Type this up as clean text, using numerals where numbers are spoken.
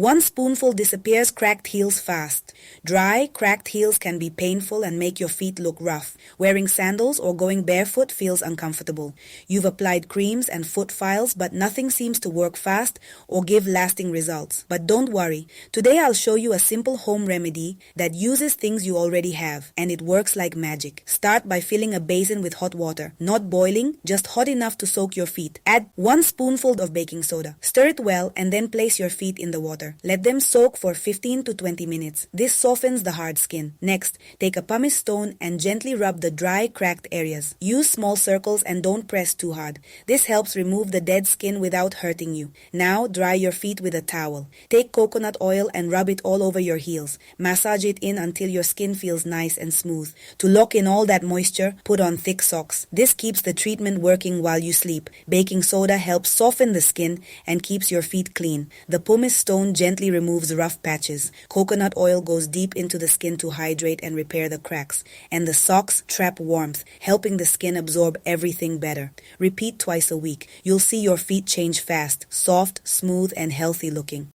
1 spoonful disappears cracked heels fast. Dry, cracked heels can be painful and make your feet look rough. Wearing sandals or going barefoot feels uncomfortable. You've applied creams and foot files, but nothing seems to work fast or give lasting results. But don't worry. Today I'll show you a simple home remedy that uses things you already have, and it works like magic. Start by filling a basin with hot water. Not boiling, just hot enough to soak your feet. Add 1 spoonful of baking soda. Stir it well and then place your feet in the water. Let them soak for 15 to 20 minutes. This softens the hard skin. Next, take a pumice stone and gently rub the dry, cracked areas. Use small circles and don't press too hard. This helps remove the dead skin without hurting you. Now, dry your feet with a towel. Take coconut oil and rub it all over your heels. Massage it in until your skin feels nice and smooth. To lock in all that moisture, put on thick socks. This keeps the treatment working while you sleep. Baking soda helps soften the skin and keeps your feet clean. The pumice stone gently removes rough patches. Coconut oil goes deep into the skin to hydrate and repair the cracks. And the socks trap warmth, helping the skin absorb everything better. Repeat twice a week. You'll see your feet change fast, soft, smooth, and healthy looking.